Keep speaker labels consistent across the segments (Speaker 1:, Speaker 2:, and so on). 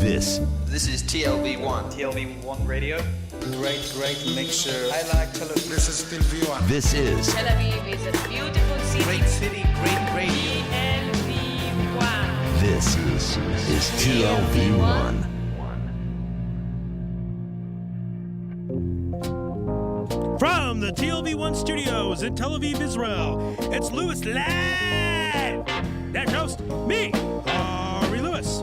Speaker 1: This is TLV1.
Speaker 2: TLV1 Radio.
Speaker 3: Great mixture.
Speaker 4: I like Tel Aviv.
Speaker 3: This is still V1.
Speaker 5: This is
Speaker 6: Tel Aviv is a beautiful city.
Speaker 4: Great city, great radio.
Speaker 6: TLV1.
Speaker 5: This is TLV1.
Speaker 7: From the TLV1 studios in Tel Aviv, Israel, it's Louis Live! That host, me, Ari Louis.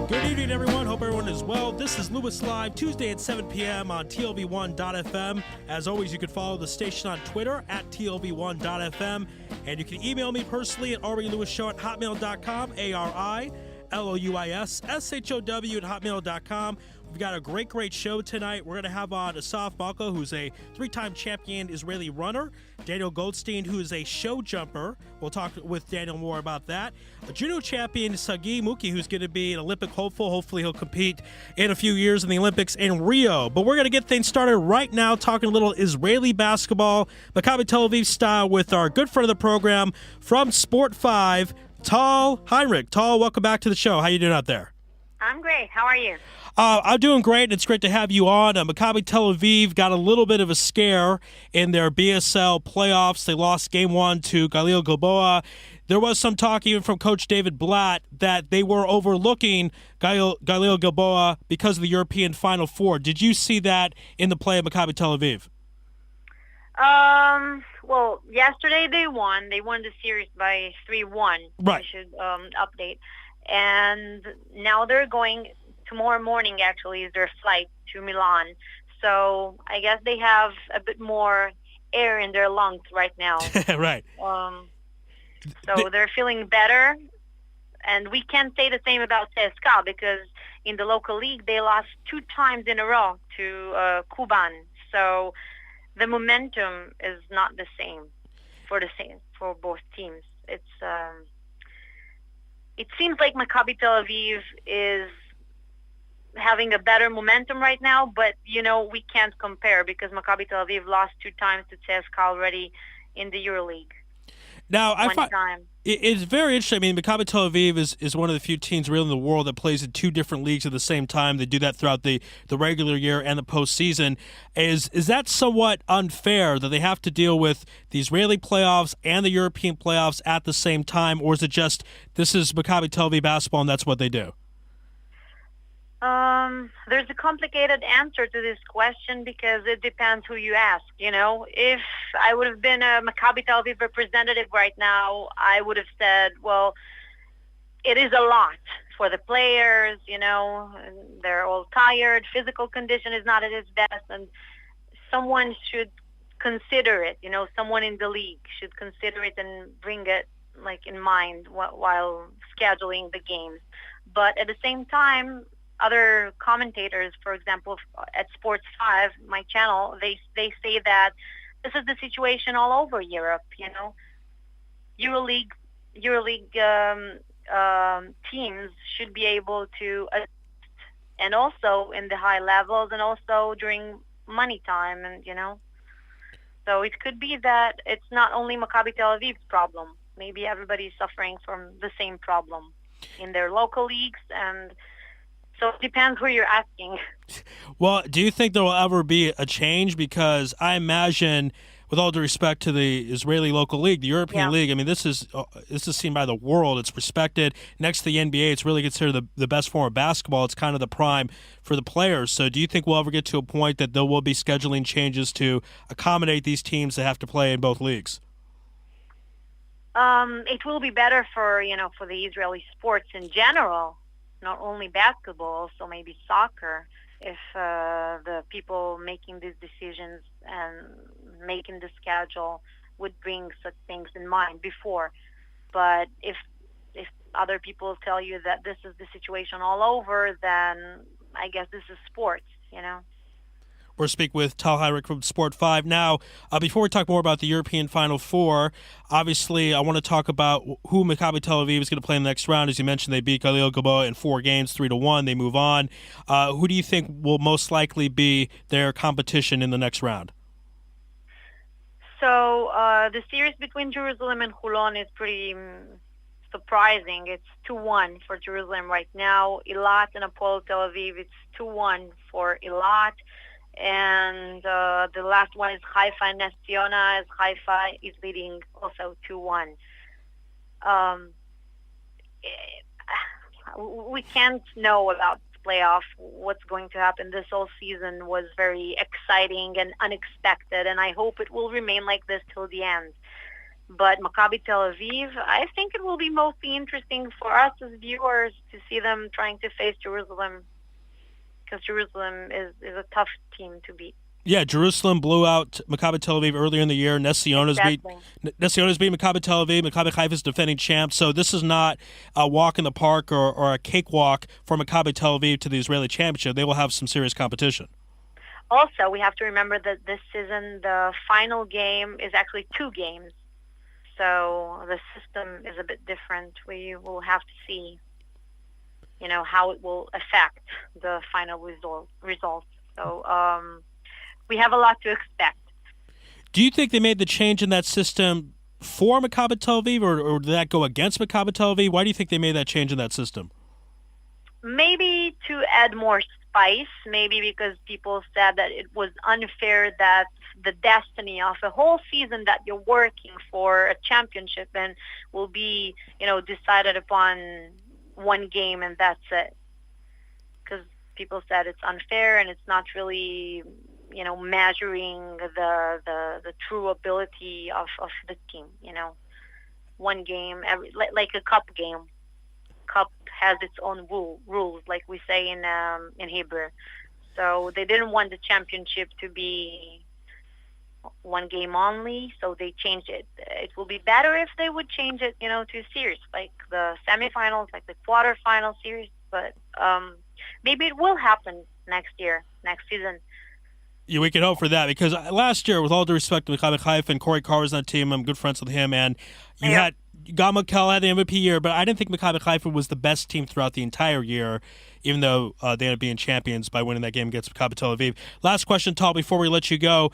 Speaker 7: Good evening, everyone. Hope everyone is well. This is Louis Live, Tuesday at 7 p.m. on TLV1.fm. As always, you can follow the station on Twitter at TLV1.fm. And you can email me personally at arilouisshow@hotmail.com, ARILOUISSHOW@hotmail.com. We've got a great show tonight. We're going to have on Asaf Malka, who's a three-time champion Israeli runner. Danielle Goldstein, who is a show jumper. We'll talk with Daniel more about that. A Judo champion, Sagi Muki, who's going to be an Olympic hopeful. Hopefully he'll compete in a few years in the Olympics in Rio. But we're going to get things started right now, talking a little Israeli basketball, Maccabi Tel Aviv style, with our good friend of the program from Sport 5, Tal Heinrich. Tal, welcome back to the show. How you doing out there?
Speaker 8: I'm great. How are you?
Speaker 7: I'm doing great. It's great to have you on. Maccabi Tel Aviv got a little bit of a scare in their BSL playoffs. They lost Game 1 to Galil Gilboa. There was some talk even from Coach David Blatt that they were overlooking Galil Gilboa because of the European Final Four. Did you see that in the play of Maccabi Tel Aviv?
Speaker 8: Well, yesterday they won. They won the series by 3-1.
Speaker 7: Right.
Speaker 8: I should update. And now they're going... Tomorrow morning, actually, is their flight to Milan. So I guess they have a bit more air in their lungs right now.
Speaker 7: Right.
Speaker 8: So they're feeling better. And we can't say the same about CSKA because in the local league, they lost 2 times in a row to Kuban. So the momentum is not the same for both teams. It seems like Maccabi Tel Aviv is having a better momentum right now, but, we can't compare because Maccabi Tel Aviv lost 2 times to CSKA already in the EuroLeague.
Speaker 7: Now, I find it's very interesting. I mean, Maccabi Tel Aviv is one of the few teams really in the world that plays in 2 different leagues at the same time. They do that throughout the regular year and the postseason. Is that somewhat unfair that they have to deal with the Israeli playoffs and the European playoffs at the same time, or is it just this is Maccabi Tel Aviv basketball and that's what they do?
Speaker 8: There's a complicated answer to this question because it depends who you ask. If I would have been a Maccabi Tel Aviv representative right now, I would have said, well, it is a lot for the players, they're all tired, physical condition is not at its best, and someone should consider it, someone in the league should consider it and bring it in mind while scheduling the games. But at the same time, other commentators, for example, at Sports 5, my channel, they say that this is the situation all over Europe. EuroLeague teams should be able to adjust, and also in the high levels, and also during money time, and So it could be that it's not only Maccabi Tel Aviv's problem. Maybe everybody's suffering from the same problem in their local leagues, and so it depends who you're asking.
Speaker 7: Well, do you think there will ever be a change? Because I imagine, with all due respect to the Israeli local league, the European league, I mean, this is seen by the world. It's respected. Next to the NBA, it's really considered the best form of basketball. It's kind of the prime for the players. So do you think we'll ever get to a point that there will be scheduling changes to accommodate these teams that have to play in both leagues?
Speaker 8: It will be better for the Israeli sports in general. Not only basketball, also maybe soccer, if the people making these decisions and making the schedule would bring such things in mind before. But if other people tell you that this is the situation all over, then I guess this is sports,
Speaker 7: We're speaking with Tal Heinrich from Sport 5. Now, before we talk more about the European Final Four, obviously I want to talk about who Maccabi Tel Aviv is going to play in the next round. As you mentioned, they beat Galil Gilboa in 4 games, 3-1. They move on. Who do you think will most likely be their competition in the next round?
Speaker 8: So the series between Jerusalem and Hulon is surprising. It's 2-1 for Jerusalem right now. Eilat and Apollo Tel Aviv, it's 2-1 for Eilat. And the last one is Haifa and Nes Ziona, as Haifa is leading also 2-1. We can't know about playoff, what's going to happen. This whole season was very exciting and unexpected, and I hope it will remain like this till the end. But Maccabi Tel Aviv, I think it will be mostly interesting for us as viewers to see them trying to face Jerusalem, because Jerusalem is a tough team to beat.
Speaker 7: Yeah, Jerusalem blew out Maccabi Tel Aviv earlier in the year. Nes Ziona's beat Maccabi Tel Aviv. Maccabi Haifa is defending champs. So this is not a walk in the park or a cakewalk for Maccabi Tel Aviv to the Israeli championship. They will have some serious competition.
Speaker 8: Also, we have to remember that this season the final game is actually 2 games. So the system is a bit different. We will have to see, how it will affect the final results. So we have a lot to expect.
Speaker 7: Do you think they made the change in that system for Maccabi Tel Aviv, or did that go against Maccabi Tel Aviv? Why do you think they made that change in that system?
Speaker 8: Maybe to add more spice, maybe because people said that it was unfair that the destiny of a whole season that you're working for a championship and will be, decided upon one game and that's it. Because people said it's unfair and it's not really, measuring the true ability of the team, One game, like a cup game. Cup has its own rules, like we say in Hebrew. So they didn't want the championship to be one game only, so they changed it. It will be better if they would change it, to a series, like the semifinals, like the quarterfinal series. But maybe it will happen next season.
Speaker 7: Yeah, we can hope for that, because last year, with all due respect to Maccabi Haifa, and Corey Carr was on that team, I'm good friends with him, and you had Gamakel had the MVP year, but I didn't think Maccabi Haifa was the best team throughout the entire year, even though they ended up being champions by winning that game against Maccabi Tel Aviv. Last question, Tal, before we let you go.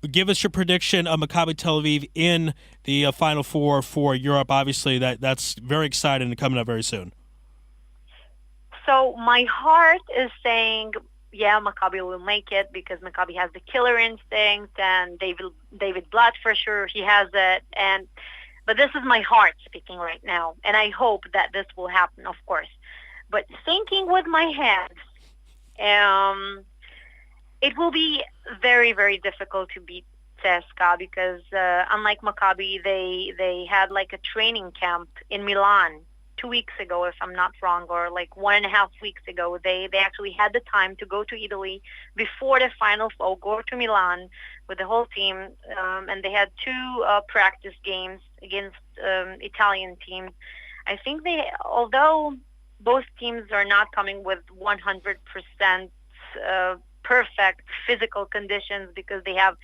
Speaker 7: Give us your prediction of Maccabi Tel Aviv in the Final Four for Europe. Obviously, that's very exciting and coming up very soon.
Speaker 8: So my heart is saying, Maccabi will make it because Maccabi has the killer instinct, and David Blatt for sure, he has it. But this is my heart speaking right now, and I hope that this will happen, of course. But thinking with my head, it will be very, very difficult to beat CSKA because unlike Maccabi, they had like a training camp in Milan 2 weeks ago, if I'm not wrong, or like 1.5 weeks ago. They actually had the time to go to Italy before the Final Four, go to Milan with the whole team, and they had 2 practice games against Italian teams. I think although both teams are not coming with 100% perfect physical conditions because they have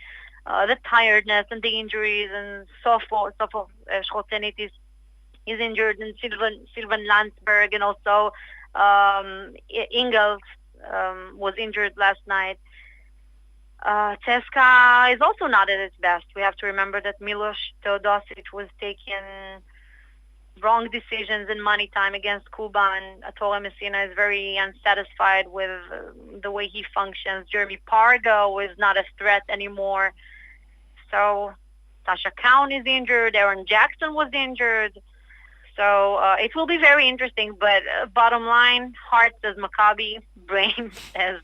Speaker 8: the tiredness and the injuries, and so forth. Schrotenit is injured, and Sylvan Landsberg, and also Ingels was injured last night. CSKA is also not at its best. We have to remember that Milos Teodosic was taking wrong decisions in money time against Kuban. Torre Messina is very unsatisfied with the way he functions. Jeremy Pargo is not a threat anymore. So Tasha Cowan is injured. Aaron Jackson was injured. So it will be very interesting. But bottom line, heart says Maccabi, brain says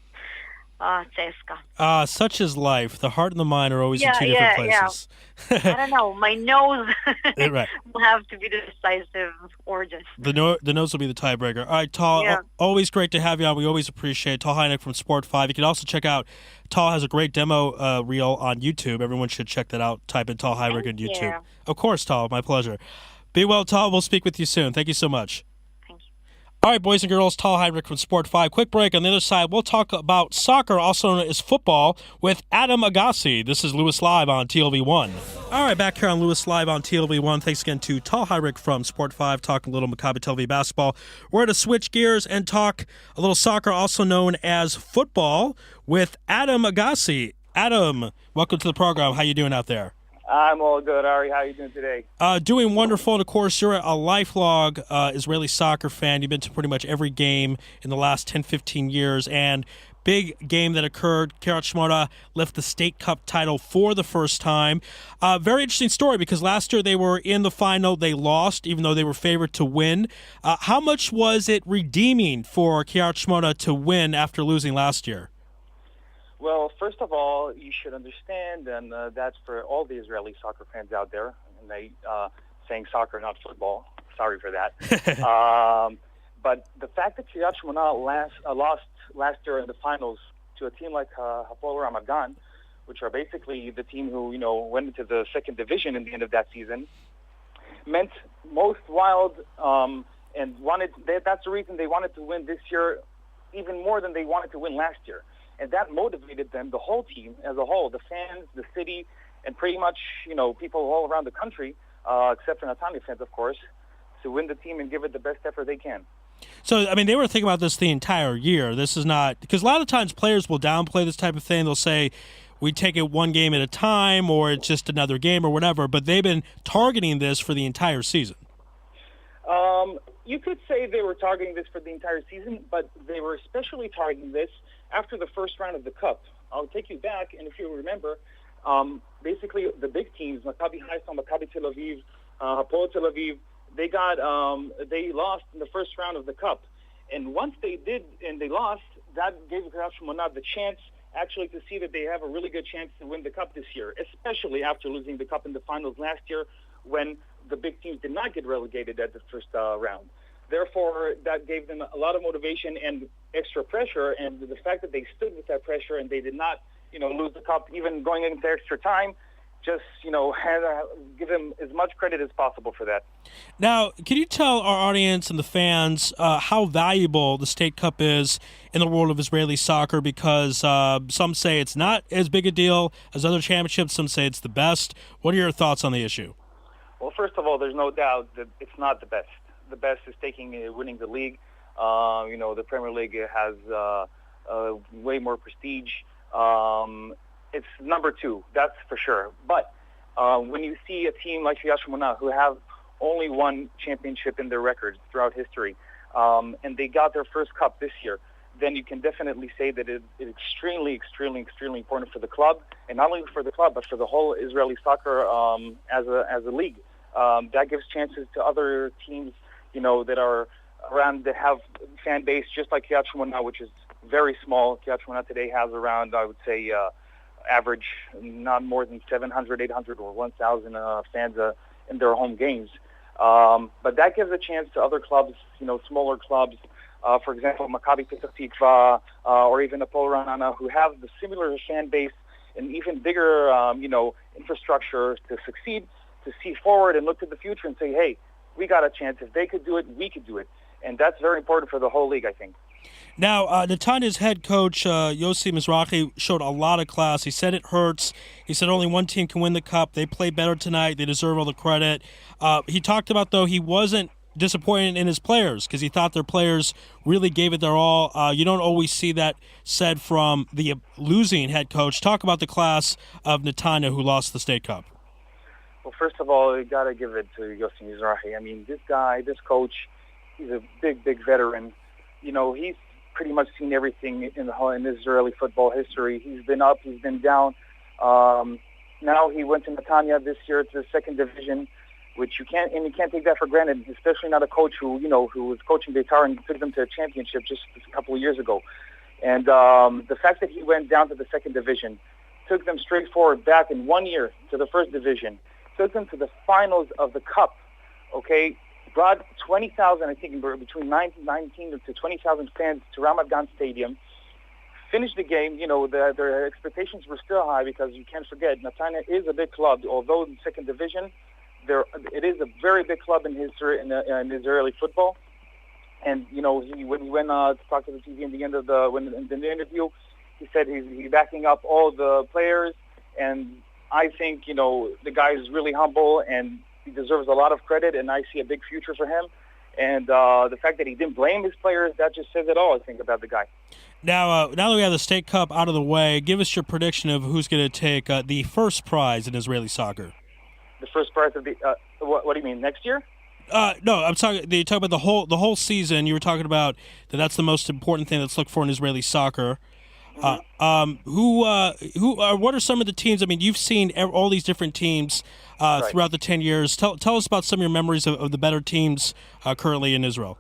Speaker 8: CSKA.
Speaker 7: Such is life. The heart and the mind are always in two different places.
Speaker 8: I don't know. My nose
Speaker 7: right.
Speaker 8: will have to be the decisive origin.
Speaker 7: The nose will be the tiebreaker. All right, Tal, always great to have you on. We always appreciate it. Tal Heinrich from Sport 5. You can also check out, Tal has a great demo reel on YouTube. Everyone should check that out. Type in Tal Heinrich on YouTube.
Speaker 8: You.
Speaker 7: Of course, Tal. My pleasure. Be well, Tal. We'll speak with you soon. Thank you so much. All right, boys and girls, Tal Heinrich from Sport 5. Quick break. On the other side, we'll talk about soccer, also known as football, with Adam Agassi. This is Louis Live on TLV1. All right, back here on Louis Live on TLV1. Thanks again to Tal Heinrich from Sport 5, talking a little Maccabi Tel Aviv basketball. We're going to switch gears and talk a little soccer, also known as football, with Adam Agassi. Adam, welcome to the program. How you doing out there?
Speaker 2: I'm all good, Ari. How are you doing today?
Speaker 7: Doing wonderful, and of course, you're a lifelong Israeli soccer fan. You've been to pretty much every game in the last 10, 15 years, and big game that occurred, Kiryat Shmona lift the State Cup title for the first time. Very interesting story, because last year they were in the final. They lost, even though they were favored to win. How much was it redeeming for Kiryat Shmona to win after losing last year?
Speaker 2: Well, first of all, you should understand, and that's for all the Israeli soccer fans out there, and they saying soccer, not football. Sorry for that. But the fact that Kiryat Shmona lost last year in the finals to a team like Hapoel Ramat Gan, which are basically the team who went into the second division in the end of that season, meant most wild and wanted. That's the reason they wanted to win this year, even more than they wanted to win last year. And that motivated them, the whole team as a whole, the fans, the city, and pretty much, people all around the country, except for Netanya fans, of course, to win the team and give it the best effort they can.
Speaker 7: So, I mean, they were thinking about this the entire year. This is not – because a lot of times players will downplay this type of thing. They'll say, we take it one game at a time, or it's just another game or whatever. But they've been targeting this for the entire season.
Speaker 2: You could say they were targeting this for the entire season, but they were especially targeting this after the first round of the Cup. I'll take you back, and if you remember, basically the big teams, Maccabi Haifa, Maccabi Tel Aviv, Hapoel Tel Aviv, they lost in the first round of the Cup. And once they did and they lost, that gave Kiryat Shmona the chance actually to see that they have a really good chance to win the Cup this year, especially after losing the Cup in the finals last year when the big teams did not get relegated at the first round. Therefore, that gave them a lot of motivation and extra pressure, and the fact that they stood with that pressure and they did not, lose the Cup even going into extra time, just, give them as much credit as possible for that.
Speaker 7: Now, can you tell our audience and the fans how valuable the State Cup is in the world of Israeli soccer? Because some say it's not as big a deal as other championships. Some say it's the best. What are your thoughts on the issue?
Speaker 2: Well, first of all, there's no doubt that it's not the best. The best is winning the league. The Premier League has way more prestige. It's number two, that's for sure. But when you see a team like Kiryat Shmona, who have only one championship in their records throughout history, and they got their first cup this year, then you can definitely say that it's extremely, extremely, extremely important for the club, and not only for the club, but for the whole Israeli soccer as a league. That gives chances to other teams, that are around, that have fan base just like Kiryat Shmona, which is very small. Kiryat Shmona today has around, I would say, average not more than 700, 800, or 1,000 fans in their home games. But that gives a chance to other clubs, smaller clubs, for example, Maccabi Petah Tikva, or even Hapoel Ra'anana, who have the similar fan base and even bigger, infrastructure to succeed, to see forward and look to the future and say, hey, we got a chance. If they could do it, we could do it. And that's very important for the whole league, I think.
Speaker 7: Now, Netanya's head coach, Yossi Mizrahi, showed a lot of class. He said it hurts. He said only one team can win the Cup. They played better tonight. They deserve all the credit. He talked about, though, he wasn't disappointed in his players because he thought their players really gave it their all. You don't always see that said from the losing head coach. Talk about the class of Netanya, who lost the State Cup.
Speaker 2: Well, first of all, you got to give it to Yossi Mizrahi. I mean, this guy, this coach, he's a big, big veteran. He's pretty much seen everything in Israeli football history. He's been up, he's been down. Now he went to Netanya this year to the second division, which you can't take that for granted, especially not a coach who was coaching Beitar and took them to a championship just a couple of years ago. And the fact that he went down to the second division, took them straight forward back in 1 year to the first division, took them to the finals of the Cup, okay? Brought 20,000, I think, between 19 to 20,000 fans to Ramat Gan Stadium. Finished the game. Their expectations were still high because you can't forget, Netanya is a big club. Although in second division, it is a very big club in history in Israeli football. And when he went to talk to the TV in the end of in the interview, he said he's backing up all the players, and I think the guy is really humble and he deserves a lot of credit, and I see a big future for him. And the fact that he didn't blame his players, that just says it all, I think, about the guy.
Speaker 7: Now that we have the State Cup out of the way, give us your prediction of who's going to take the first prize in Israeli soccer.
Speaker 2: The first part of the what do you mean, next year?
Speaker 7: No, I'm talking. You talk about the whole season. You were talking about that's the most important thing that's looked for in Israeli soccer. What are some of the teams? I mean, you've seen all these different teams throughout the 10 years. Tell us about some of your memories of the better teams currently in Israel.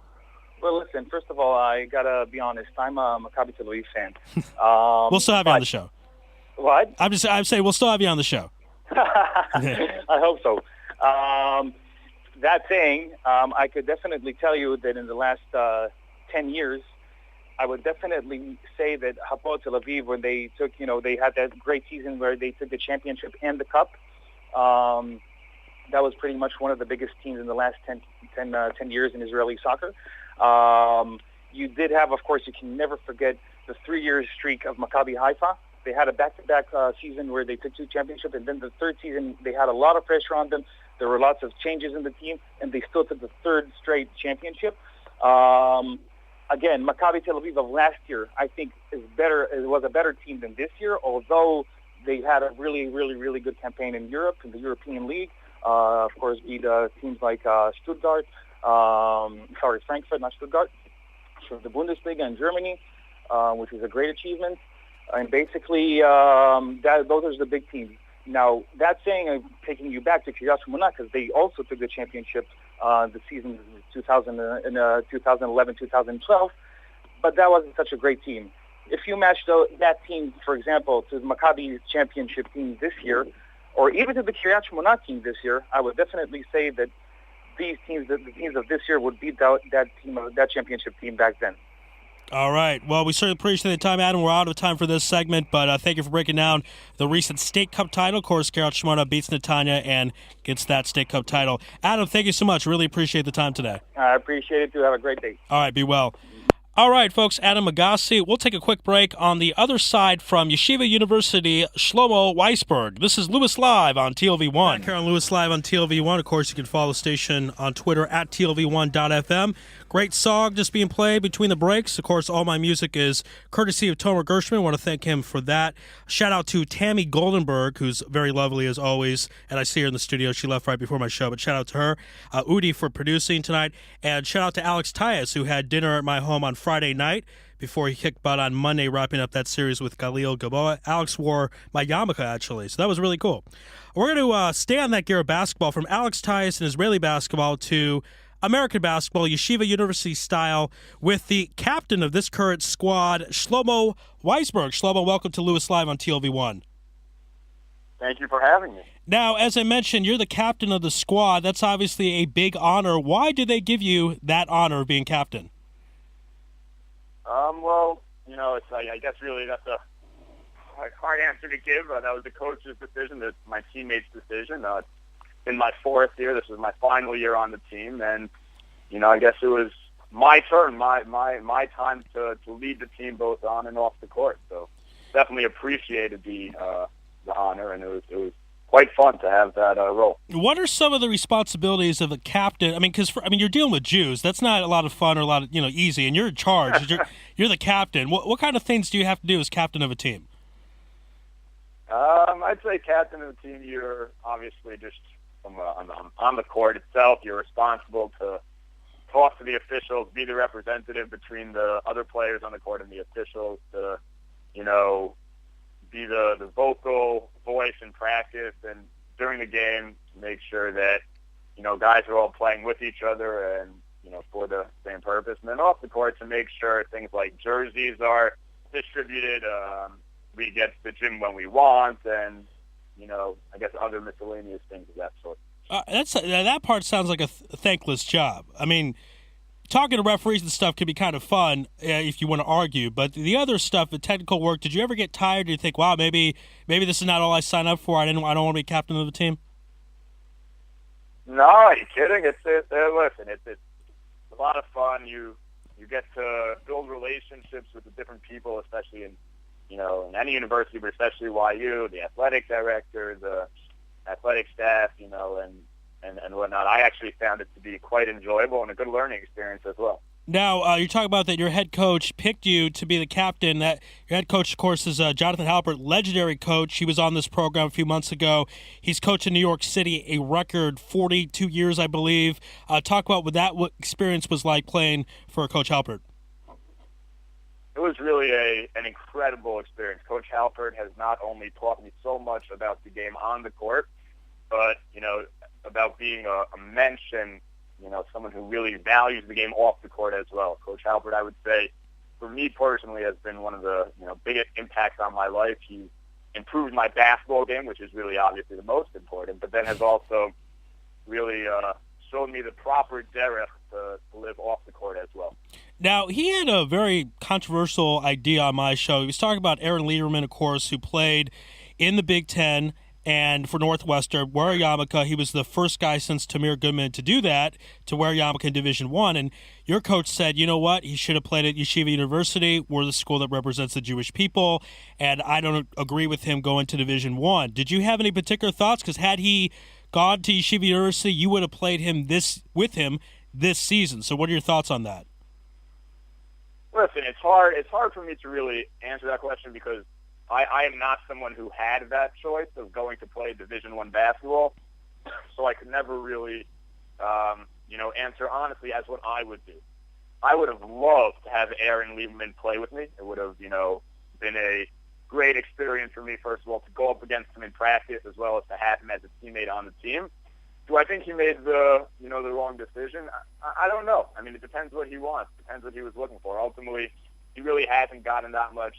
Speaker 2: Well, listen. First of all, I gotta be honest. I'm a Maccabi Tel Aviv fan.
Speaker 7: We'll still have you on the show.
Speaker 2: What?
Speaker 7: I'm saying we'll still have you on the show.
Speaker 2: I hope so. That saying, I could definitely tell you that in the last 10 years, I would definitely say that Hapoel Tel Aviv, when they took, they had that great season where they took the championship and the cup. That was pretty much one of the biggest teams in the last 10 years in Israeli soccer. You did have, of course, you can never forget the 3-year streak of Maccabi Haifa. They had a back-to-back season where they took 2 championships, and then the third season they had a lot of pressure on them. There were lots of changes in the team, and they still took the 3rd straight championship. Again, Maccabi Tel Aviv of last year, I think, is better. It was a better team than this year, although they had a really, really, really good campaign in Europe, in the European League. Of course, beat teams like Stuttgart, Frankfurt, not Stuttgart, from the Bundesliga in Germany, which is a great achievement. And basically, those are the big teams. Now, that saying, I'm taking you back to Kiryat Shmona because they also took the championship the season 2011, 2012, but that wasn't such a great team. If you match that team, for example, to the Maccabi's championship team this year, or even to the Kiryat Shmona team this year, I would definitely say that these teams, the teams of this year, would beat that championship team back then.
Speaker 7: All right. Well, we certainly appreciate the time, Adam. We're out of time for this segment, but thank you for breaking down the recent State Cup title. Of course, Kiryat Shmona beats Netanya and gets that State Cup title. Adam, thank you so much. Really appreciate the time today.
Speaker 2: I appreciate it, too. Have a great day.
Speaker 7: All right. Be well. All right, folks, Adam Agassi. We'll take a quick break. On the other side from Yeshiva University, Shlomo Weisberg. This is Louis Live on TLV1. Back here on Louis Live on TLV1. Of course, you can follow the station on Twitter at TLV1.fm. Great song just being played between the breaks. Of course, all my music is courtesy of Tomer Gershman. I want to thank him for that. Shout out to Tammy Goldenberg, who's very lovely as always. And I see her in the studio. She left right before my show, but shout out to her. Udi for producing tonight. And shout out to Alex Tyus, who had dinner at my home on Friday night before he kicked butt on Monday, wrapping up that series with Galil Gaboa. Alex wore my yarmulke, actually, so that was really cool. We're going to stay on that gear of basketball, from Alex Tyus and Israeli basketball to American basketball, Yeshiva University style, with the captain of this current squad, Shlomo Weisberg. Shlomo, welcome to Louis Live on TLV1.
Speaker 9: Thank you for having me.
Speaker 7: Now, as I mentioned, you're the captain of the squad. That's obviously a big honor. Why did they give you that honor of being captain?
Speaker 9: Well, it's I guess really that's a hard answer to give. That was the coach's decision, that's my teammates' decision. In my 4th year, this was my final year on the team, and I guess it was my turn, my time to lead the team both on and off the court. So definitely appreciated the honor, and it was quite fun to have that role.
Speaker 7: What are some of the responsibilities of the captain? I mean, because you're dealing with Jews. That's not a lot of fun or a lot of easy, and you're in charge. You're the captain. What kind of things do you have to do as captain of a team?
Speaker 9: I'd say captain of the team, you're obviously just on the court itself. You're responsible to talk to the officials, be the representative between the other players on the court and the officials, to be the vocal voice in practice, and during the game make sure that guys are all playing with each other and for the same purpose. And then off the court, to make sure things like jerseys are distributed, we get to the gym when we want, and I guess other miscellaneous things of that sort.
Speaker 7: That part sounds like a thankless job. I mean, talking to referees and stuff can be kind of fun if you want to argue, but the other stuff, the technical work, did you ever get tired? Did you think, wow, maybe this is not all I signed up for? I don't want to be captain of the team.
Speaker 9: No, are you kidding? It's a lot of fun. You get to build relationships with the different people, especially in any university, but especially YU, the athletic director, the athletic staff, and and whatnot. I actually found it to be quite enjoyable and a good learning experience as well.
Speaker 7: Now, you're talking about that your head coach picked you to be the captain. That your head coach, of course, is Jonathan Halpert, legendary coach. He was on this program a few months ago. He's coached in New York City a record 42 years, I believe. Talk about what that experience was like playing for Coach Halpert.
Speaker 9: It was really an incredible experience. Coach Halpert has not only taught me so much about the game on the court, but, about being a mensch and, someone who really values the game off the court as well. Coach Halpert, I would say, for me personally, has been one of the, biggest impacts on my life. He's improved my basketball game, which is really obviously the most important, but then has also really shown me the proper derech to live off the court as well.
Speaker 7: Now, he had a very controversial idea on my show. He was talking about Aaron Lederman, of course, who played in the Big Ten and for Northwestern, wear a yarmulke. He was the first guy since Tamir Goodman to do that, to wear a yarmulke in Division I. And your coach said, you know what, he should have played at Yeshiva University. We're the school that represents the Jewish people, and I don't agree with him going to Division I. Did you have any particular thoughts? Because had he gone to Yeshiva University, you would have played with him this season. So what are your thoughts on that?
Speaker 9: Listen, it's hard for me to really answer that question because I am not someone who had that choice of going to play Division I basketball, so I could never really, answer honestly as what I would do. I would have loved to have Aaron Lieberman play with me. It would have, been a great experience for me, first of all, to go up against him in practice as well as to have him as a teammate on the team. Do I think he made the wrong decision? I don't know. I mean, it depends what he wants. It depends what he was looking for. Ultimately, he really hasn't gotten that much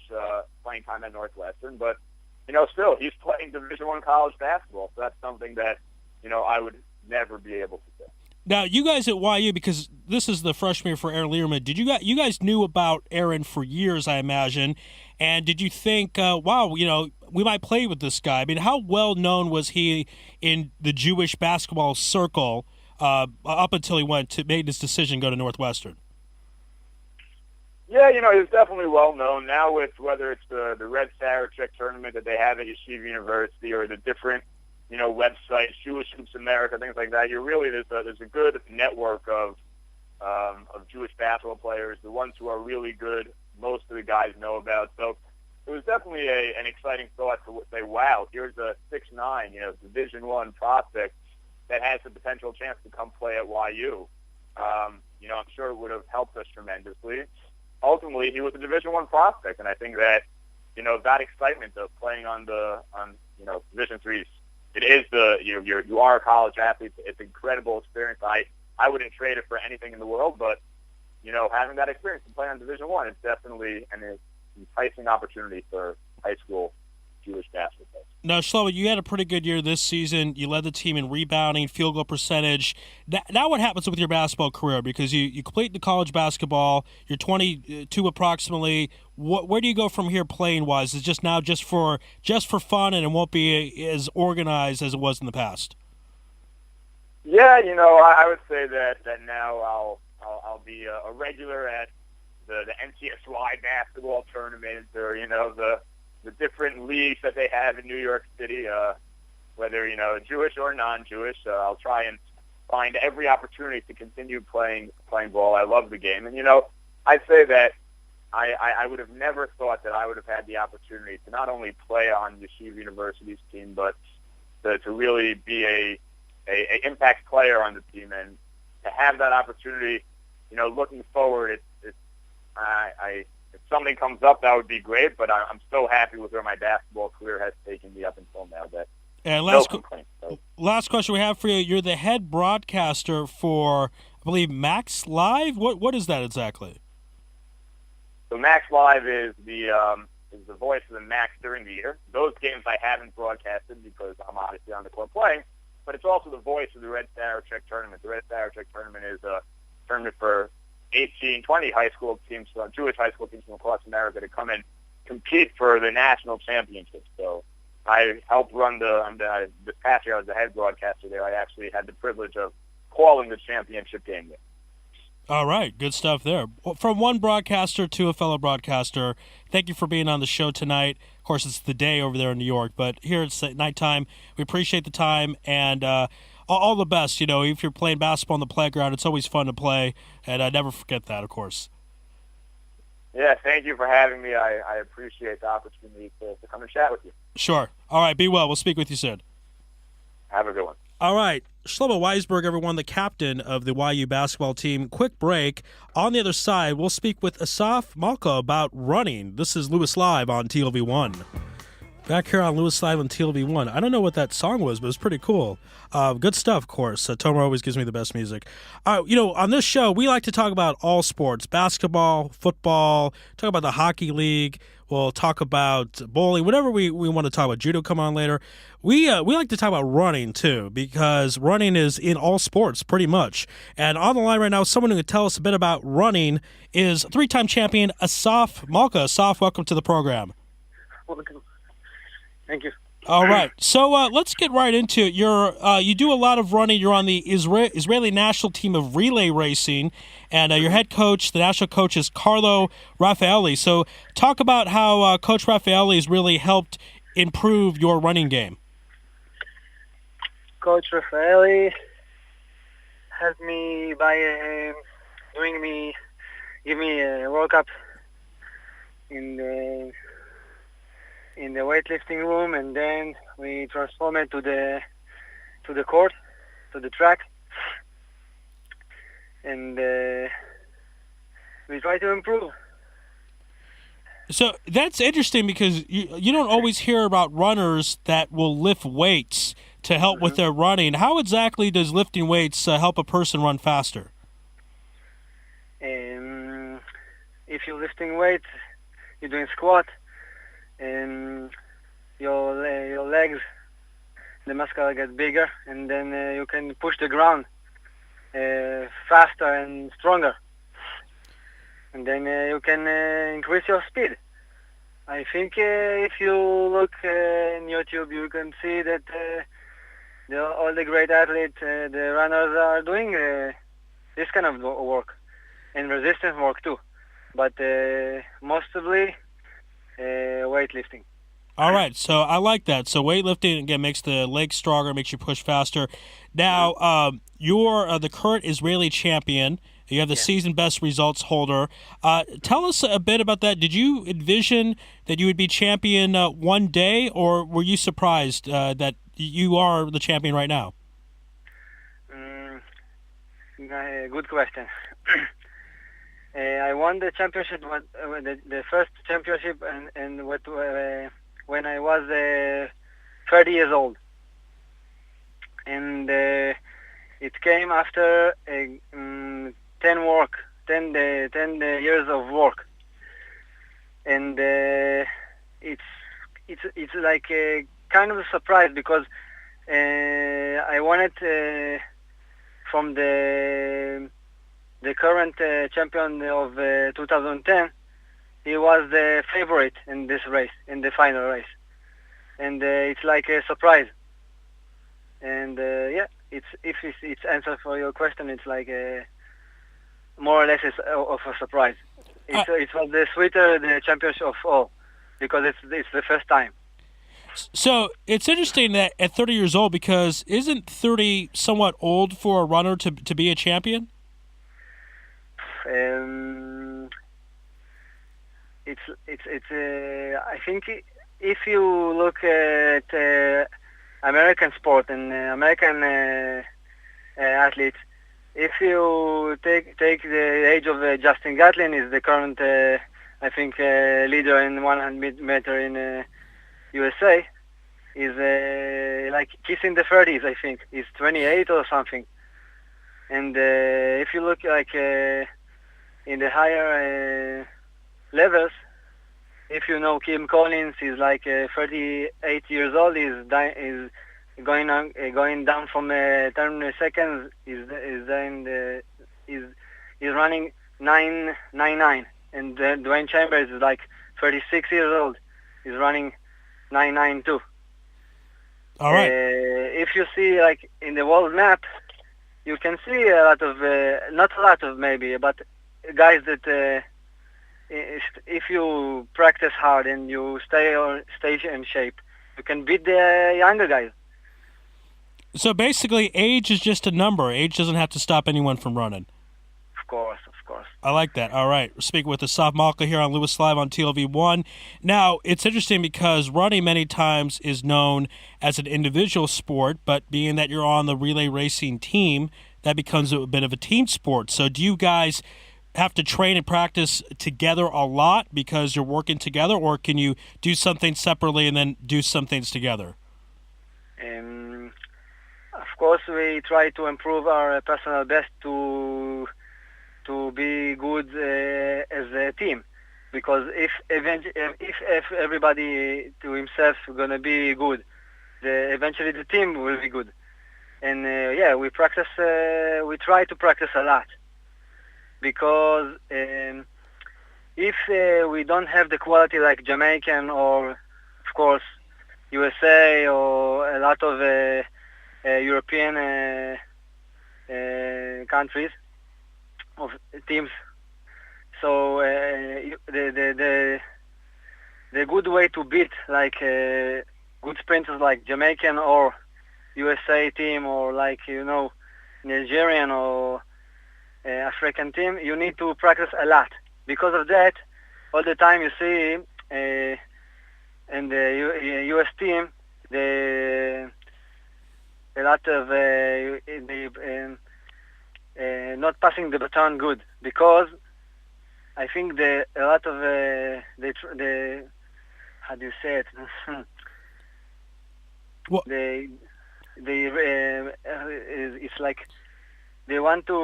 Speaker 9: playing time at Northwestern, but still he's playing Division I college basketball, so that's something that I would never be able to do.
Speaker 7: Now, you guys at YU, because this is the freshman year for Aaron Lederman, you guys knew about Aaron for years, I imagine, and did you think, wow, we might play with this guy? I mean, how well known was he in the Jewish basketball circle up until he made his decision to go to Northwestern?
Speaker 9: Yeah, he's definitely well known now with whether it's the Red Sarachek tournament that they have at Yeshiva University or the different, websites, Jewish Hoops America, things like that. There's a good network of Jewish basketball players. The ones who are really good, most of the guys know about. So it was definitely an exciting thought to say, wow, here's a 6'9", Division I prospect that has the potential chance to come play at YU. I'm sure it would have helped us tremendously. Ultimately, he was a Division I prospect, and I think that, that excitement of playing on Division III, it is you are a college athlete. It's an incredible experience. I wouldn't trade it for anything in the world, but having that experience to play on Division I, it's definitely an enticing opportunity for high school Jewish basketball.
Speaker 7: Now, Shlomo, you had a pretty good year this season. You led the team in rebounding, field goal percentage. Now what happens with your basketball career? Because you complete the college basketball, you're 22 approximately. Where do you go from here playing-wise? Is it just now just for fun and it won't be as organized as it was in the past?
Speaker 9: Yeah, I would say that now I'll be a regular at the NCSY basketball tournament or, the different leagues that they have in New York City, whether, Jewish or non-Jewish. I'll try and find every opportunity to continue playing ball. I love the game. And, I'd say that I would have never thought that I would have had the opportunity to not only play on Yeshiva University's team, but to really be a impact player on the team. And to have that opportunity, looking forward, if something comes up, that would be great, but I'm so happy with where my basketball career has taken me up until now.
Speaker 7: And last question we have for you, you're the head broadcaster for, I believe, Max Live? What is that exactly?
Speaker 9: So Max Live is the voice of the Max during the year. Those games I haven't broadcasted because I'm obviously on the court playing, but it's also the voice of the Red Sarachek tournament. The Red Sarachek tournament is a tournament for 18, 20 high school teams, Jewish high school teams from across America to come and compete for the national championship. So I helped run this past year I was the head broadcaster there. I actually had the privilege of calling the championship game there.
Speaker 7: All right, good stuff there. Well, from one broadcaster to a fellow broadcaster, thank you for being on the show tonight. Of course, it's the day over there in New York, but here it's nighttime. We appreciate the time, and all the best. You know, if you're playing basketball on the playground, it's always fun to play, and I never forget that, of course.
Speaker 9: Yeah, thank you for having me. I appreciate the opportunity to come and chat with you.
Speaker 7: Sure. All right, be well. We'll speak with you soon.
Speaker 9: Have a good one.
Speaker 7: All right. Shlomo Weisberg, everyone, the captain of the YU basketball team. Quick break. On the other side, we'll speak with Asaf Malka about running. This is Louis Live on TLV1. Back here on Louis Live on TLV1. I don't know what that song was, but it was pretty cool. Good stuff, of course. Tomer always gives me the best music. You know, on this show, we like to talk about all sports. Basketball, football, talk about the hockey league. We'll talk about bowling, whatever we want to talk about. Judo come on later. We like to talk about running, too, because running is in all sports, pretty much. And on the line right now, someone who can tell us a bit about running is three-time champion Asaf Malka. Asaf, welcome to the program.
Speaker 10: Welcome. Thank you.
Speaker 7: All right, so let's get right into it. You do a lot of running. You're on the Israeli national team of relay racing, and your head coach, the national coach, is Carlo Raffaelli. So talk about how Coach Raffaelli has really helped improve your running game.
Speaker 10: Coach Raffaelli helped me by give me a World Cup in the weightlifting room, and then we transform it to the court, to the track, and we try to improve.
Speaker 7: So that's interesting because you don't always hear about runners that will lift weights to help with their running. How exactly does lifting weights help a person run faster?
Speaker 10: If you're lifting weights, you're doing squat, and your legs, the muscle gets bigger, and then you can push the ground faster and stronger, and then you can increase your speed. I think if you look in YouTube, you can see that all the great athletes, the runners, are doing this kind of work, and resistance work too, but mostly weightlifting.
Speaker 7: All right, so I like that. So weightlifting, again, makes the legs stronger, makes you push faster. Now, you're the current Israeli champion. You have the season best results holder. Tell us a bit about that. Did you envision that you would be champion one day, or were you surprised that you are the champion right now?
Speaker 10: Good question. I won the championship, the first championship, and when I was 30 years old, and it came after 10 years of work, and it's like a kind of a surprise because I won it from the current champion of 2010. He was the favorite in this race, in the final race, and it's like a surprise. And it's answer for your question. It's like more or less of a surprise. It was the sweeter the championship of all because it's the first time.
Speaker 7: So it's interesting that at 30 years old, because isn't 30 somewhat old for a runner to be a champion?
Speaker 10: I think if you look at American sport and American athletes, if you take the age of Justin Gatlin, is the current I think leader in 100 meter in USA, is like kissing the 30s. I think he's 28 or something. And if you look like in the higher levels, if you know Kim Collins, he's like 38 years old. He's going down from 10 seconds. He's running 9.99, and Dwayne Chambers is like 36 years old. He's running 9.92.
Speaker 7: All right.
Speaker 10: If you see like in the world map, you can see a lot of, not a lot of maybe, but guys that if you practice hard and you stay in shape, you can beat the younger guys.
Speaker 7: So basically, age is just a number. Age doesn't have to stop anyone from running.
Speaker 10: Of course.
Speaker 7: I like that. All right. We're speaking with Asaf Malka here on Louis Live on TLV1. Now, it's interesting because running many times is known as an individual sport, but being that you're on the relay racing team, that becomes a bit of a team sport. So do you guys have to train and practice together a lot because you're working together, or can you do something separately and then do some things together?
Speaker 10: Of course, we try to improve our personal best to be good as a team, because if everybody to himself is gonna be good, eventually the team will be good. And we practice. We try to practice a lot, because if we don't have the quality like Jamaican or, of course, USA or a lot of European countries of teams, so the good way to beat like good sprinters like Jamaican or USA team, or like Nigerian or African team, you need to practice a lot. Because of that, all the time you see in the US team a lot of not passing the baton good, because I think a lot of the how do you say it?
Speaker 7: What?
Speaker 10: It's like they want to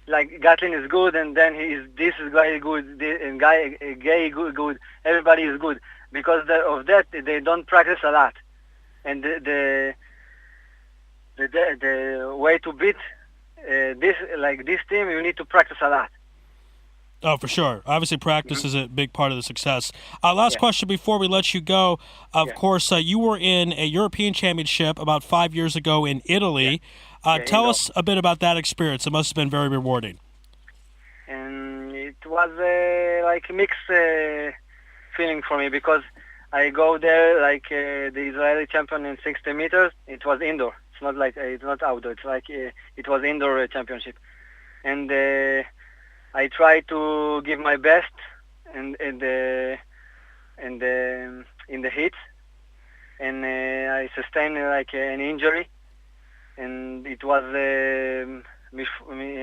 Speaker 10: like Gatlin is good, and then this guy good, and gay good. Everybody is good because of that. They don't practice a lot, and the way to beat this team, you need to practice a lot.
Speaker 7: Oh, for sure. Obviously, practice is a big part of the success. Last question before we let you go. Of course, you were in a European Championship about 5 years ago in Italy. Tell us a bit about that experience. It must have been very rewarding.
Speaker 10: And it was like a mixed feeling for me, because I go there like the Israeli champion in 60 meters. It was indoor. It's not outdoor. It's like it was indoor championship, and I try to give my best in the heat, and I sustained like an injury, and it was a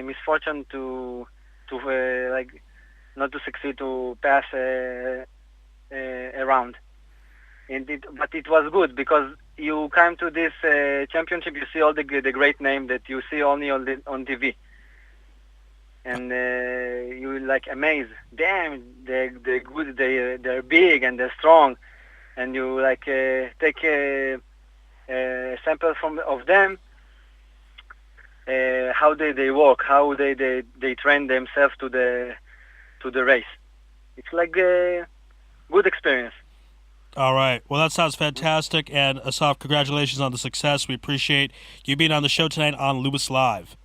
Speaker 10: misfortune to like not to succeed to pass a round. But it was good, because you come to this championship, you see all the great name that you see only on TV. And you like amazed. Damn, they're good. They're big and they're strong. And you like take a sample of them. How they work, how they train themselves to the race. It's like a good experience.
Speaker 7: All right. Well, that sounds fantastic. And Asaf, congratulations on the success. We appreciate you being on the show tonight on Louis Live.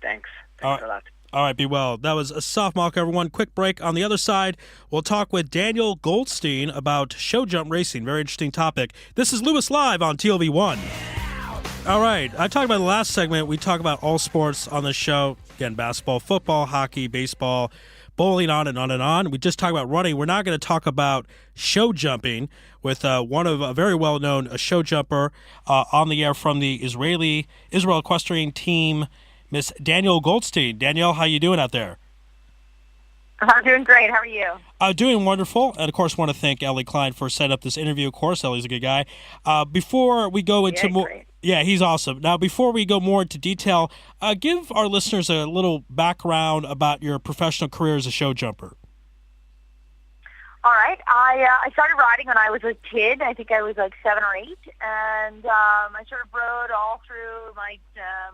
Speaker 10: Thanks
Speaker 7: a
Speaker 10: lot.
Speaker 7: All right, be well. That was Asaf Malka, everyone. Quick break. On the other side, we'll talk with Danielle Goldstein about show jump racing. Very interesting topic. This is Louis Live on TLV1. All right. I talked about the last segment. We talk about all sports on the show. Again, basketball, football, hockey, baseball, bowling, on and on and on. We just talked about running. We're now going to talk about show jumping with one of a very well-known show jumper on the air from the Israel equestrian team, Miss Danielle Goldstein. Danielle, how you doing out there?
Speaker 8: I'm doing great. How are you?
Speaker 7: Doing wonderful. And, of course, want to thank Ellie Klein for setting up this interview. Of course, Ellie's a good guy. Before we go into more...
Speaker 8: Great.
Speaker 7: Yeah, he's awesome. Now, before we go more into detail, give our listeners a little background about your professional career as a show jumper.
Speaker 8: All right. I started riding when I was a kid. I think I was like 7 or 8, and I sort of rode all through my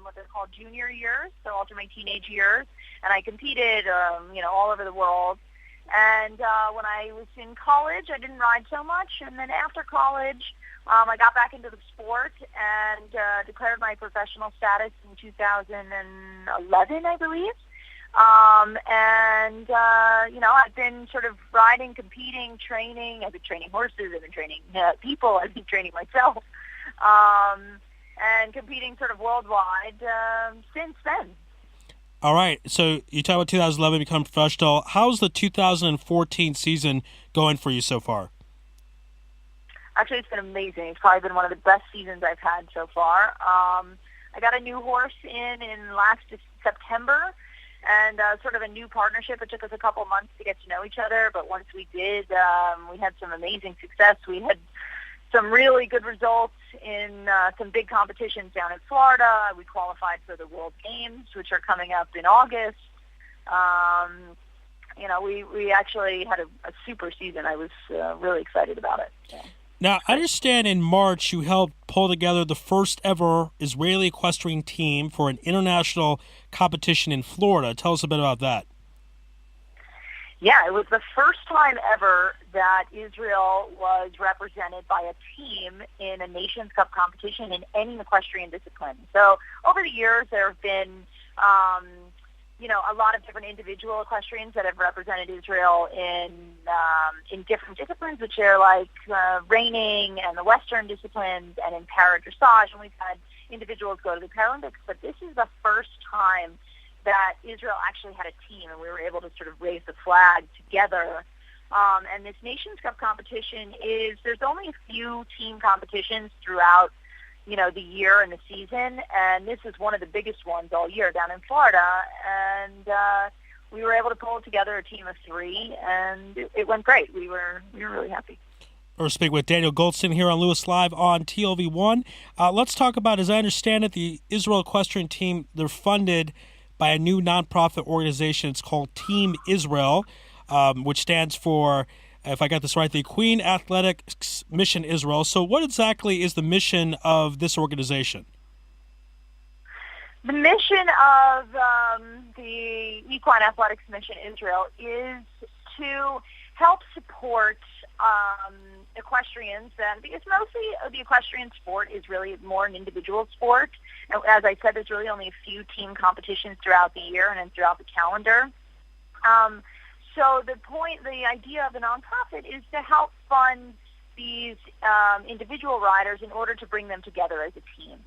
Speaker 8: what they're called junior years, so all through my teenage years, and I competed, all over the world. And when I was in college, I didn't ride so much, and then after college, I got back into the sport and declared my professional status in 2011, I believe. I've been sort of riding, competing, training. I've been training horses. I've been training people. I've been training myself.
Speaker 11: and competing sort of worldwide since then.
Speaker 7: All right, so you talk about 2011 become professional. How's the 2014 season going for you so far?
Speaker 11: Actually, it's been amazing. It's probably been one of the best seasons I've had so far. I got a new horse in last September, and sort of a new partnership. It took us a couple months to get to know each other, but once we did, we had some amazing success. We had some really good results in some big competitions down in Florida. We qualified for the World Games, which are coming up in August. We actually had a super season. I was really excited about it. Yeah.
Speaker 7: Now, I understand in March you helped pull together the first ever Israeli equestrian team for an international competition in Florida. Tell us a bit about that.
Speaker 11: Yeah, it was the first time ever that Israel was represented by a team in a Nations Cup competition in any equestrian discipline. So over the years, there have been, a lot of different individual equestrians that have represented Israel in different disciplines, which are like reining and the Western disciplines and in para-dressage. And we've had individuals go to the Paralympics, but this is the first time that Israel actually had a team, and we were able to sort of raise the flag together. And this Nations Cup competition there's only a few team competitions throughout, the year and the season, and this is one of the biggest ones all year down in Florida. And we were able to pull together a team of 3, and it went great. We were really happy.
Speaker 7: We're speaking with Danielle Goldstein here on Lewis Live on TLV1. Let's talk about, as I understand it, the Israel equestrian team, they're funded by a new nonprofit organization. It's called Team Israel, which stands for, if I got this right, the Queen Athletics Mission Israel. So what exactly is the mission of this organization?
Speaker 11: The mission of the Equine Athletics Mission Israel is to help support equestrians, because mostly the equestrian sport is really more an individual sport. As I said, there's really only a few team competitions throughout the year and then throughout the calendar. So the idea of the nonprofit is to help fund these individual riders in order to bring them together as a team.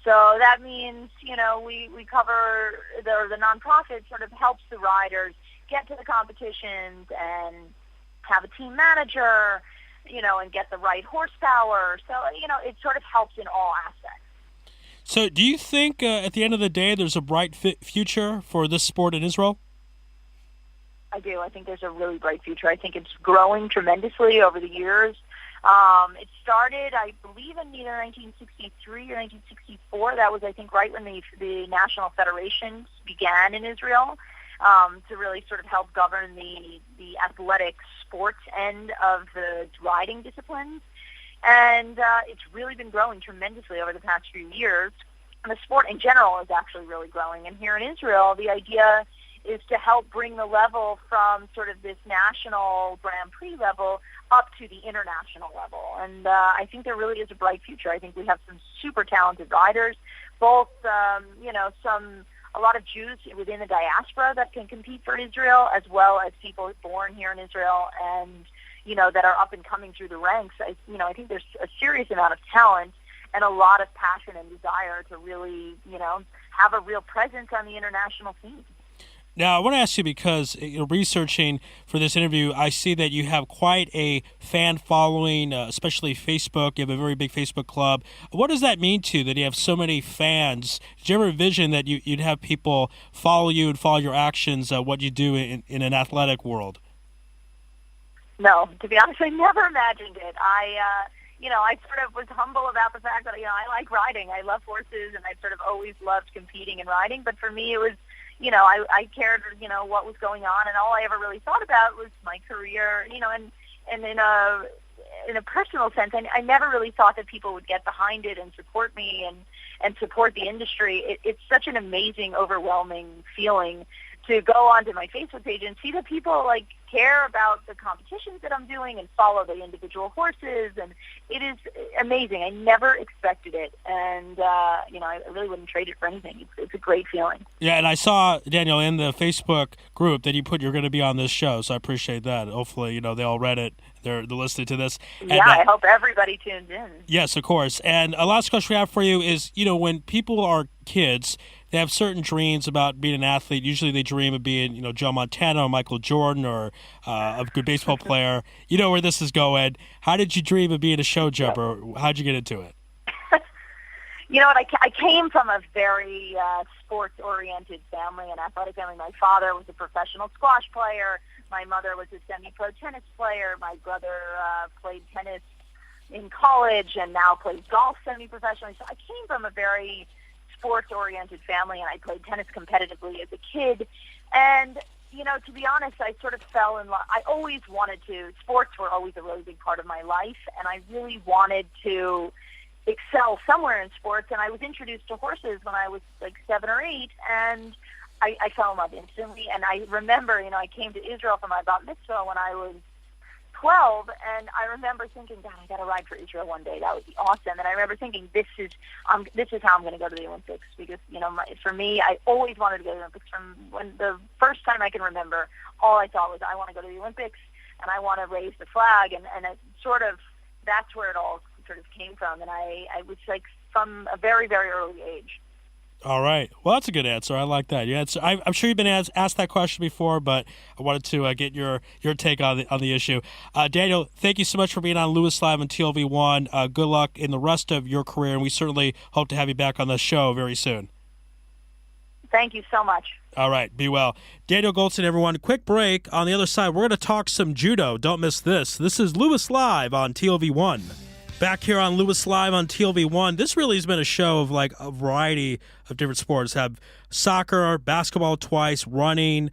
Speaker 11: So that means, we cover the nonprofit sort of helps the riders get to the competitions and have a team manager, and get the right horsepower. So, it sort of helps in all aspects.
Speaker 7: So do you think at the end of the day there's a bright future for this sport in Israel?
Speaker 11: I do. I think there's a really bright future. I think it's growing tremendously over the years. It started, I believe, in either 1963 or 1964. That was, I think, right when the national federations began in Israel to really sort of help govern the athletic sports end of the riding disciplines. And it's really been growing tremendously over the past few years. And the sport in general is actually really growing. And here in Israel, the idea is to help bring the level from sort of this national Grand Prix level up to the international level. And I think there really is a bright future. I think we have some super talented riders, both, a lot of Jews within the diaspora that can compete for Israel, as well as people born here in Israel and, that are up and coming through the ranks. I think there's a serious amount of talent and a lot of passion and desire to really, have a real presence on the international scene.
Speaker 7: Now, I want to ask you, because researching for this interview, I see that you have quite a fan following, especially Facebook. You have a very big Facebook club. What does that mean to you, that you have so many fans? Did you ever envision that you'd have people follow you and follow your actions, what you do in an athletic world?
Speaker 11: No, to be honest, I never imagined it. I sort of was humble about the fact that, I like riding. I love horses, and I've sort of always loved competing and riding. But for me, it was, I cared, what was going on, and all I ever really thought about was my career, and in a personal sense, I never really thought that people would get behind it and support me and support the industry. It's such an amazing, overwhelming feeling to go onto my Facebook page and see that people like care about the competitions that I'm doing and follow the individual horses, and it is amazing. I never expected it, and I really wouldn't trade it for anything. It's a great feeling.
Speaker 7: Yeah, and I saw, Danielle, in the Facebook group that you put you're going to be on this show, so I appreciate that. Hopefully, they all read it. They're listening to this. And,
Speaker 11: yeah, I hope everybody tunes in.
Speaker 7: Yes, of course. And a last question we have for you is, when people are kids, they have certain dreams about being an athlete. Usually they dream of being, Joe Montana or Michael Jordan or a good baseball player. You know where this is going. How did you dream of being a show jumper? How'd you get into it?
Speaker 11: You know what? I came from a very sports-oriented family, an athletic family. My father was a professional squash player. My mother was a semi-pro tennis player. My brother played tennis in college and now plays golf semi-professionally. So I came from a very sports-oriented family, and I played tennis competitively as a kid. And, to be honest, I sort of fell in love. I always wanted to. Sports were always a really big part of my life, and I really wanted to excel somewhere in sports. And I was introduced to horses when I was like 7 or 8, and I fell in love instantly. And I remember, I came to Israel for my bat mitzvah when I was 12, and I remember thinking, God, I got to ride for Israel one day. That would be awesome. And I remember thinking, this is how I'm going to go to the Olympics, because for me, I always wanted to go to the Olympics. From when the first time I can remember, all I thought was, I want to go to the Olympics and I want to raise the flag, and it sort of, that's where it all sort of came from. And I was like from a very, very early age.
Speaker 7: All right. Well, that's a good answer. I like that. Yeah, I'm sure you've been asked that question before, but I wanted to get your take on the issue. Daniel, thank you so much for being on Louis Live on TLV1. Good luck in the rest of your career, and we certainly hope to have you back on the show very soon.
Speaker 11: Thank you so much.
Speaker 7: All right. Be well. Danielle Goldstein, everyone. Quick break. On the other side, we're going to talk some judo. Don't miss this. This is Louis Live on TLV1. Back here on Louis Live on TLV1. This really has been a show of like a variety of different sports. Have soccer, basketball twice, running,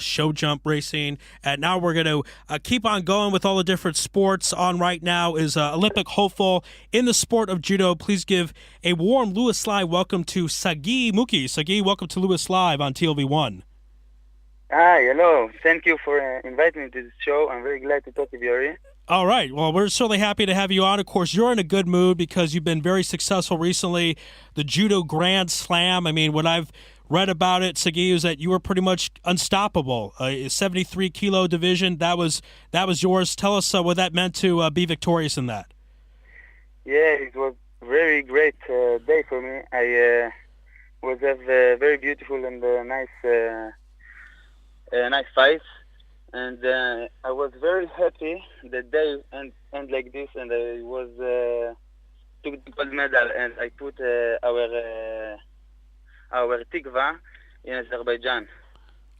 Speaker 7: show jump racing. And now we're going to keep on going with all the different sports. On right now is Olympic hopeful in the sport of judo. Please give a warm Louis Live welcome to Sagi Muki. Sagi, welcome to Louis Live on TLV1.
Speaker 10: Hi, hello. Thank you for inviting me to this show. I'm very glad to talk with you, Ari.
Speaker 7: All right. Well, we're certainly happy to have you on. Of course, you're in a good mood because you've been very successful recently. The Judo Grand Slam. I mean, what I've read about it, Sagi, is that you were pretty much unstoppable. A 73-kilo division, that was yours. Tell us what that meant to be victorious in that.
Speaker 10: Yeah, it was a very great day for me. I was have a very beautiful and nice fight. And I was very happy the day end like this, and I was took the gold medal, and I put our tikva in Azerbaijan.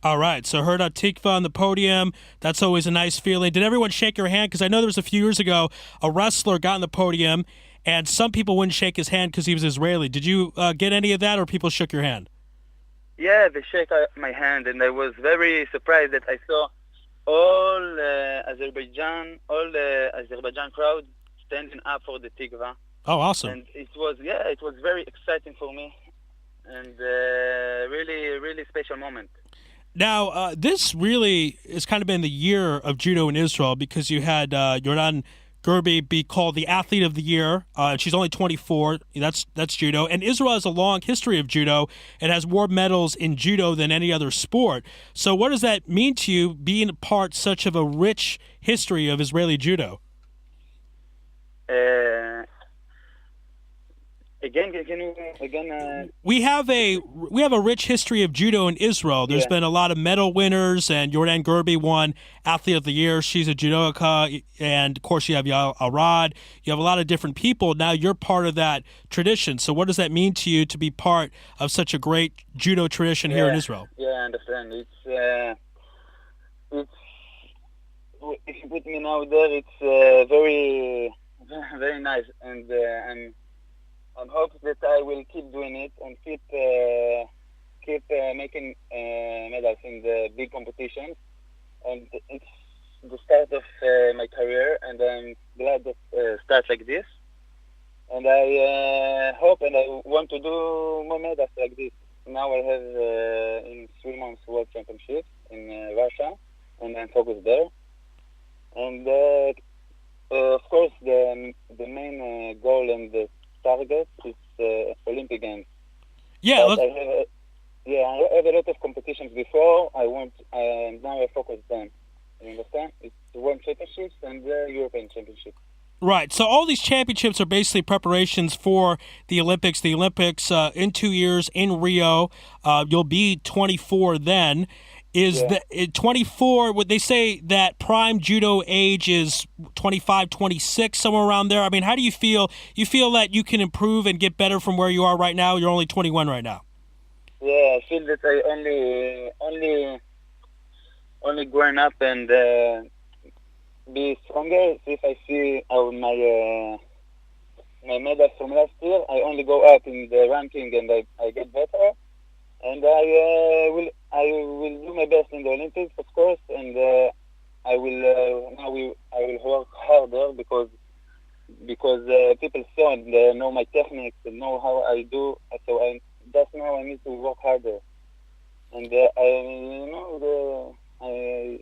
Speaker 7: All right, so heard Tikva on the podium. That's always a nice feeling. Did everyone shake your hand? Because I know there was a few years ago a wrestler got on the podium, and some people wouldn't shake his hand because he was Israeli. Did you get any of that, or people shook your hand?
Speaker 10: Yeah, they shook my hand, and I was very surprised that I saw all the Azerbaijan crowd standing up for the Tikva.
Speaker 7: Oh, awesome.
Speaker 10: And it was very exciting for me, and really, really special moment.
Speaker 7: Now, this really has kind of been the year of judo in Israel because you had Yordan Gerbi be called the Athlete of the Year. She's only 24. That's judo. And Israel has a long history of judo. It has more medals in judo than any other sport. So what does that mean to you, being a part such of a rich history of Israeli judo? We have a rich history of judo in Israel. There's been a lot of medal winners, and Yordan Gerbi won Athlete of the Year. She's a judoka, and of course you have Yael Arad. You have a lot of different people. Now you're part of that tradition. So what does that mean to you to be part of such a great judo tradition here in Israel?
Speaker 10: Yeah, I understand. It's if you put me now there, it's very, very nice, and I'm hoping that I will keep doing it and keep making medals in the big competitions. And it's the start of my career, and I'm glad that it starts like this. And I hope and I want to do more medals like this. now I have in 3 months World Championship in Russia, and I'm focused there. And of course, the main goal and the target is Olympic Games.
Speaker 7: Yeah,
Speaker 10: But I have a lot of competitions before. Now I focus them. You understand? It's the World Championships and the European Championships.
Speaker 7: right. So all these championships are basically preparations for the Olympics. The Olympics in 2 years in Rio. You'll be 24 then. Is the 24, would they say that prime judo age is 25, 26, somewhere around there? I mean, how do you feel? You feel that you can improve and get better from where you are right now? You're only 21 right now.
Speaker 10: Yeah, I feel that I only growing up and be stronger. If I see my medals from last year, I only go up in the ranking and I get better. And I will do my best in the Olympics, of course, and I will work harder because people saw and know my techniques and know how I do. So just now I need to work harder, and I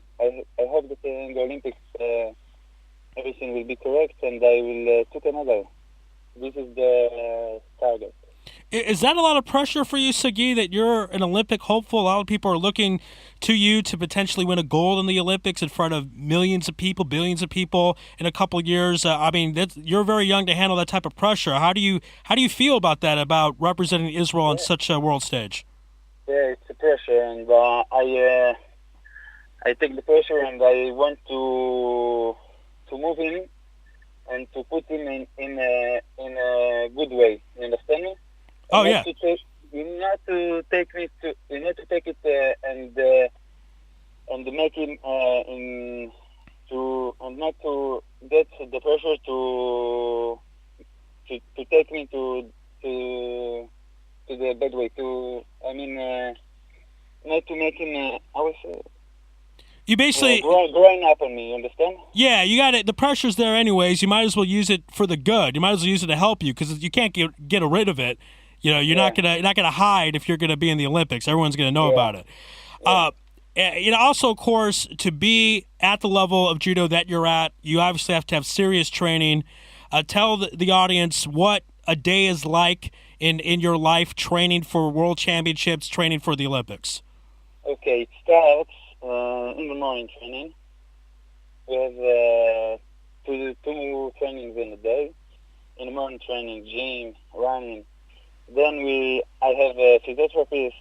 Speaker 10: hope that in the Olympics everything will be correct and I will take a medal. This is the target.
Speaker 7: Is that a lot of pressure for you, Sagi, that you're an Olympic hopeful? A lot of people are looking to you to potentially win a gold in the Olympics in front of millions of people, billions of people in a couple of years. I mean, you're very young to handle that type of pressure. How do you feel about that, about representing Israel on such a world stage?
Speaker 10: Yeah, it's a pressure, and I take the pressure, and I want to move him and to put him in a good way. You understand me?
Speaker 7: Oh, yeah.
Speaker 10: You not to take it and make him and not to get the pressure to take me to the bad way. Not to make him
Speaker 7: you basically
Speaker 10: growing up on me. You understand?
Speaker 7: Yeah, you got it. The pressure's there anyways. You might as well use it for the good. You might as well use it to help you because you can't get rid of it. You know, you're not gonna hide if you're gonna be in the Olympics. Everyone's gonna know about it. Also, of course, to be at the level of judo that you're at, you obviously have to have serious training. Tell the audience what a day is like in your life, training for World Championships, training for the Olympics.
Speaker 10: Okay, it starts in the morning training. We have two trainings in a day. In the morning training, gym, running. Then I have a physiotherapist.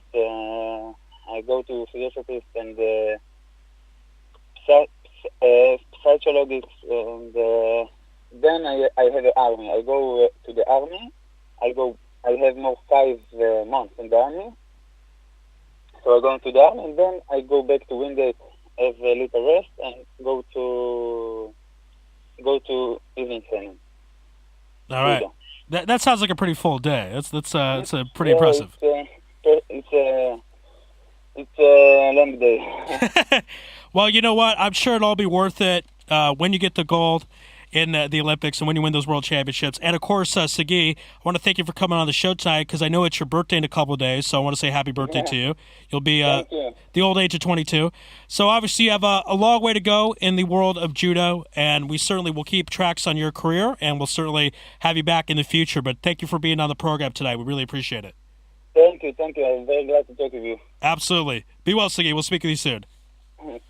Speaker 10: I go to physiotherapist and psychologist, and then I have an army. I go to the army. I have more 5 months in the army. So I go into the army, and then I go back to Wingate, have a little rest, and go to evening training.
Speaker 7: All right. That sounds like a pretty full day. That's pretty impressive.
Speaker 10: It's a long day.
Speaker 7: Well, you know what? I'm sure it'll all be worth it when you get the gold in the Olympics and when you win those World Championships. And, of course, Sagi, I want to thank you for coming on the show tonight because I know it's your birthday in a couple of days, so I want to say happy birthday to you. You'll be the old age of 22. So, obviously, you have a long way to go in the world of judo, and we certainly will keep tracks on your career, and we'll certainly have you back in the future. But thank you for being on the program tonight. We really appreciate it.
Speaker 10: Thank you. I'm very glad to talk with you.
Speaker 7: Absolutely. Be well, Sagi. We'll speak with you soon.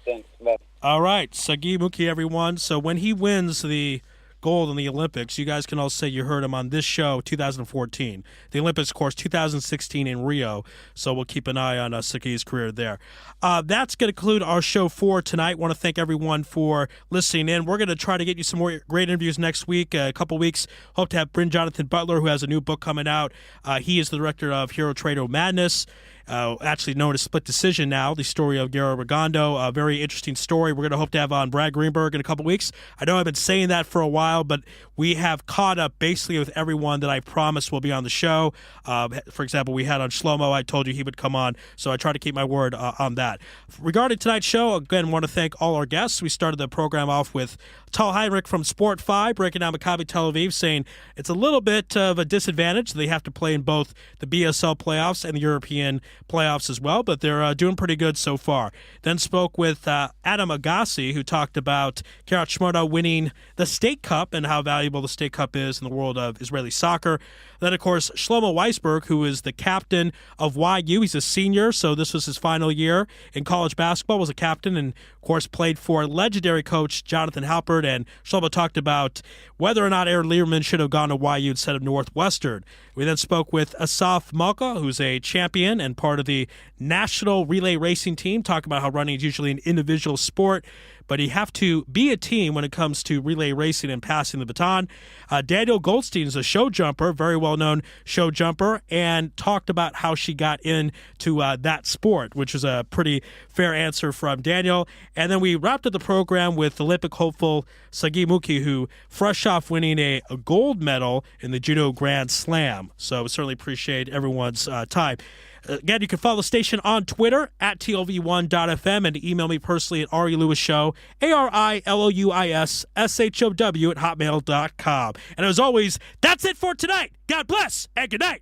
Speaker 10: Thanks. Bye.
Speaker 7: All right, Sagi Muki, everyone. So when he wins the gold in the Olympics, you guys can all say you heard him on this show, 2014. The Olympics, of course, 2016 in Rio. So we'll keep an eye on Sagi's career there. That's going to conclude our show for tonight. I want to thank everyone for listening in. We're going to try to get you some more great interviews next week. A couple weeks, hope to have Bryn Jonathan Butler, who has a new book coming out. He is the director of Hero Trado Madness. actually known as split decision now, the story of Guerrero Regondo. A very interesting story. We're going to hope to have on Brad Greenberg in a couple weeks. I know I've been saying that for a while, but we have caught up basically with everyone that I promised will be on the show. For example, we had on Shlomo. I told you he would come on, so I try to keep my word on that. Regarding tonight's show, again, want to thank all our guests. We started the program off with Tal Heinrich from Sport 5, breaking down Maccabi Tel Aviv, saying it's a little bit of a disadvantage. They have to play in both the BSL playoffs and the European playoffs as well, but they're doing pretty good so far. Then spoke with Adam Agassi, who talked about Kiryat Shmona winning the State Cup and how valuable the State Cup is in the world of Israeli soccer. Then, of course, Shlomo Weisberg, who is the captain of YU. He's a senior, so this was his final year in college basketball, was a captain, and, of course, played for legendary coach Jonathan Halpert. And Shlomo talked about whether or not Aaron Lieberman should have gone to YU instead of Northwestern. We then spoke with Asaf Malka, who's a champion and part of the national relay racing team, talking about how running is usually an individual sport, but you have to be a team when it comes to relay racing and passing the baton. Danielle Goldstein is a show jumper, very well-known show jumper, and talked about how she got into that sport, which is a pretty fair answer from Danielle. And then we wrapped up the program with Olympic hopeful Sagi Muki, who fresh off winning a gold medal in the Judo Grand Slam. So we certainly appreciate everyone's time. Again, you can follow the station on Twitter at TLV1.FM and email me personally at Ari Louis Show, ARILOUISSHOW at hotmail.com. And as always, that's it for tonight. God bless and good night.